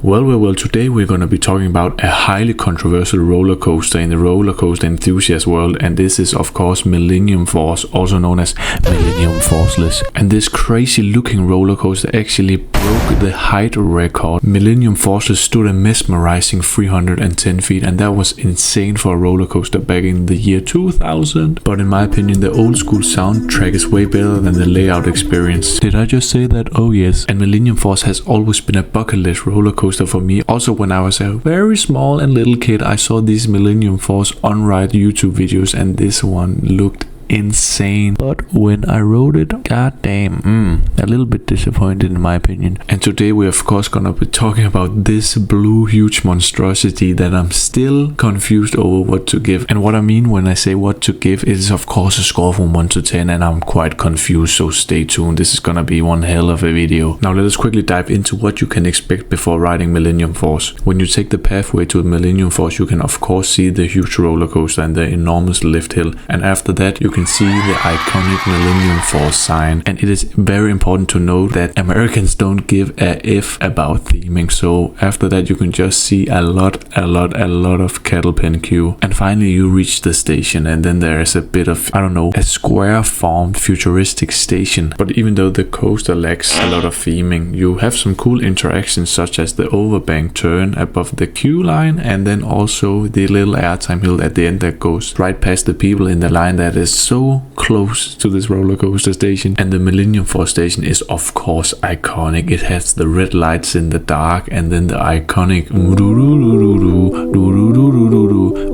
Well, today we're going to be talking about a highly controversial roller coaster in the roller coaster enthusiast world, and this is of course Millenium Force, also known as Millenium Forceless. And this crazy looking roller coaster actually broke the height record. Millenium Forceless stood a mesmerizing 310 feet, and that was insane for a roller coaster back in the year 2000. But in my opinion, the old school soundtrack is way better than the layout experience. Did I just say that? Oh yes. And Millenium Force has always been a bucket list roller coaster for me. Also, when I was a very small and little kid, I saw these Millenium Force on-ride YouTube videos, and this one looked insane. But when I rode it, goddamn, a little bit disappointed in my opinion. And today we're of course gonna be talking about this blue huge monstrosity that I'm still confused over what to give. And what I mean when I say what to give is of course a score from 1 to 10, and I'm quite confused, so stay tuned. This is gonna be one hell of a video. Now let us quickly dive into what you can expect before riding Millenium Force. When you take the pathway to Millenium Force, you can of course see the huge roller coaster and the enormous lift hill, and after that you can see the iconic Millenium Force sign. And it is very important to note that Americans don't give a F about theming, so after that you can just see a lot of cattle pen queue. And finally you reach the station, and then there is a bit of, I don't know, a square formed futuristic station. But even though the coaster lacks a lot of theming, you have some cool interactions such as the overbank turn above the queue line, and then also the little airtime hill at the end that goes right past the people in the line that is so close to this roller coaster station. And the Millenium Force station is of course iconic. It has the red lights in the dark, and then the iconic oh,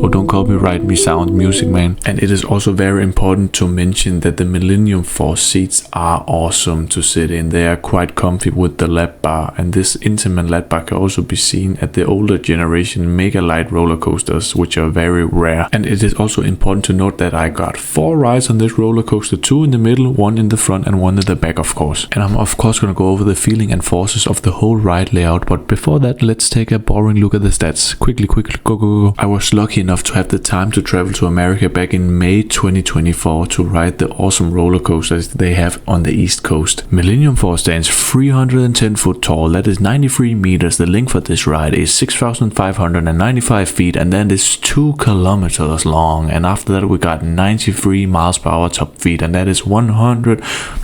don't copyright me sound music, man. And it is also very important to mention that the Millenium Force seats are awesome to sit in. They are quite comfy with the lap bar, and this intimate lap bar can also be seen at the older generation mega light roller coasters, which are very rare. And it is also important to note that I got 4 rides on this roller coaster, 2 in the middle, 1 in the front, and 1 in the back of course. And I'm of course gonna go over the feeling and forces of the whole ride layout, but before that let's take a boring look at the stats. Quickly, go. I was lucky enough to have the time to travel to America back in May 2024 to ride the awesome roller coasters they have on the East Coast. Millenium Force stands 310 foot tall, that is 93 meters. The length for this ride is 6,595 feet, and then it's 2 kilometers long. And after that we got 93 miles per hour top speed, and that is 100,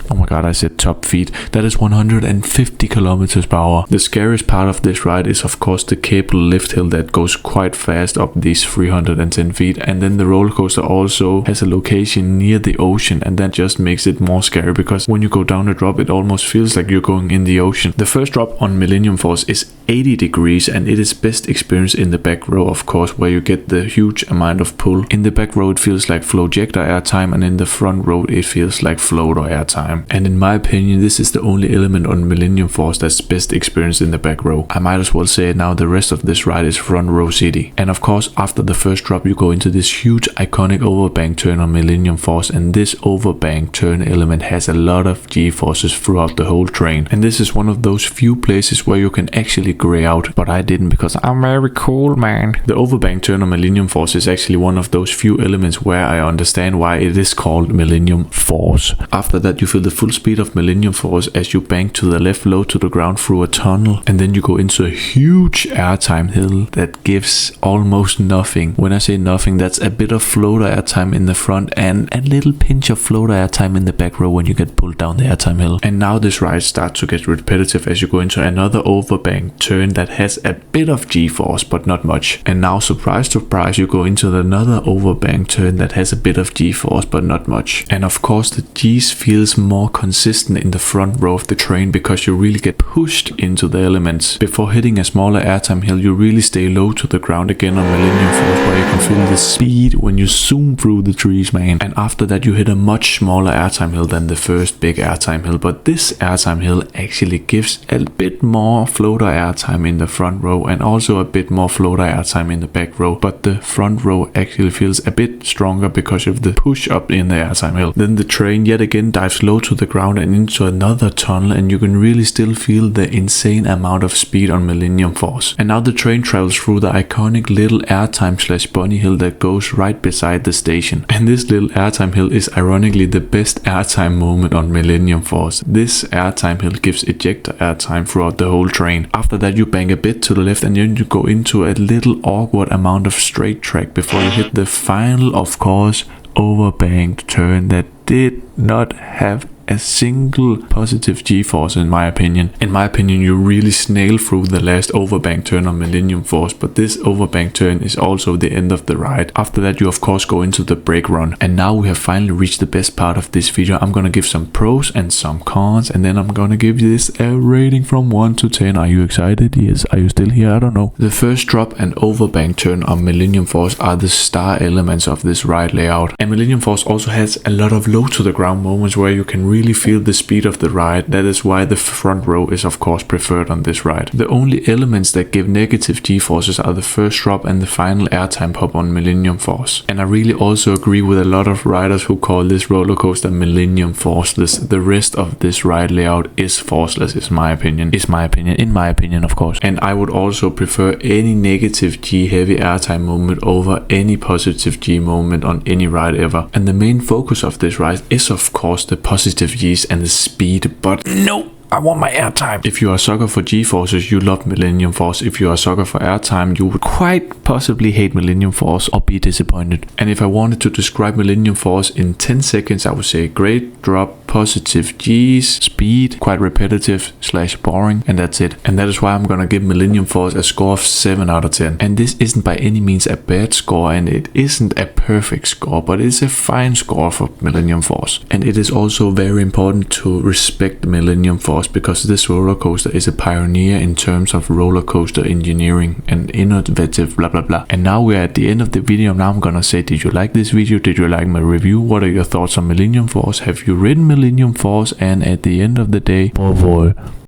oh my god, I said top speed, that is 150 kilometers per hour. The scariest part of this ride is of course the cable lift hill that goes quite fast up these 310 feet, and then the roller coaster also has a location near the ocean, and that just makes it more scary because when you go down the drop it almost feels like you're going in the ocean. The first drop on Millenium Force is 80 degrees, and it is best experienced in the back row of course, where you get the huge amount of pull. In the back row it feels like flowjector airtime, and in the front row it feels like floater airtime. And in my opinion this is the only element on Millenium Force that's best experienced in the back row. I might as well say it now, the rest of this ride is front row city. And of course after the first drop you go into this huge iconic overbank turn on Millenium Force, and this overbank turn element has a lot of G-forces throughout the whole train. And this is one of those few places where you can actually gray out, but I didn't because I'm very cool, man. The overbank turn on Millenium Force is actually one of those few elements where I understand why it is called Millenium Force. After that you feel the full speed of Millenium Force as you bank to the left low to the ground through a tunnel, and then you go into a huge airtime hill that gives almost nothing. When I say nothing, that's a bit of floater airtime in the front and a little pinch of floater airtime in the back row when you get pulled down the airtime hill. And now this ride starts to get repetitive as you go into another overbank turn that has a bit of G-force but not much. And now surprise you go into another overbank turn that has a bit of G-force but not much. And of course the G's feels more consistent in the front row of the train because you really get pushed into the elements. Before hitting a smaller airtime hill you really stay low to the ground again on Millenium Force, where you can feel the speed when you zoom through the trees, man. And after that you hit a much smaller airtime hill than the first big airtime hill, but this airtime hill actually gives a bit more floater airtime in the front row and also a bit more floater airtime in the back row, but the front row actually feels a bit stronger because of the push push up in the airtime hill. Then the train yet again dives low to the ground and into another tunnel, and you can really still feel the insane amount of speed on Millenium Force. And now the train travels through the iconic little airtime / bunny hill that goes right beside the station. And this little airtime hill is ironically the best airtime moment on Millenium Force. This airtime hill gives ejector airtime throughout the whole train. After that you bank a bit to the left and then you go into a little awkward amount of straight track before you hit the final, of course, overbanked turn that did not have a single positive G-force in my opinion. In my opinion, you really snail through the last overbank turn on Millenium Force, but this overbank turn is also the end of the ride. After that you of course go into the brake run. And now we have finally reached the best part of this video. I'm gonna give some pros and some cons, and then I'm gonna give this a rating from 1 to 10. Are you excited? Yes. Are you still here? I don't know. The first drop and overbank turn on Millenium Force are the star elements of this ride layout. And Millenium Force also has a lot of low to the ground moments where you can really feel the speed of the ride. That is why the front row is of course preferred on this ride. The only elements that give negative G-forces are the first drop and the final airtime pop on Millenium Force. And I really also agree with a lot of riders who call this roller coaster Millenium Forceless. The rest of this ride layout is forceless, in my opinion, of course. And I would also prefer any negative G heavy airtime moment over any positive G moment on any ride ever. And the main focus of this ride is of course the positive G's and the speed, but no, I want my airtime. If you are a sucker for G-forces, you love Millenium Force. If you are a sucker for airtime, you would quite possibly hate Millenium Force or be disappointed. And if I wanted to describe Millenium Force in 10 seconds, I would say great drop, positive G's, speed, quite repetitive / boring, and that's it. And that is why I'm gonna give Millenium Force a score of 7 out of 10. And this isn't by any means a bad score, and it isn't a perfect score, but it's a fine score for Millenium Force. And it is also very important to respect Millenium Force, because this roller coaster is a pioneer in terms of roller coaster engineering and innovative blah blah blah. And now we're at the end of the video. Now I'm gonna say, did you like this video? Did you like my review? What are your thoughts on Millenium Force? Have you ridden Millenium Force? And at the end of the day, boy,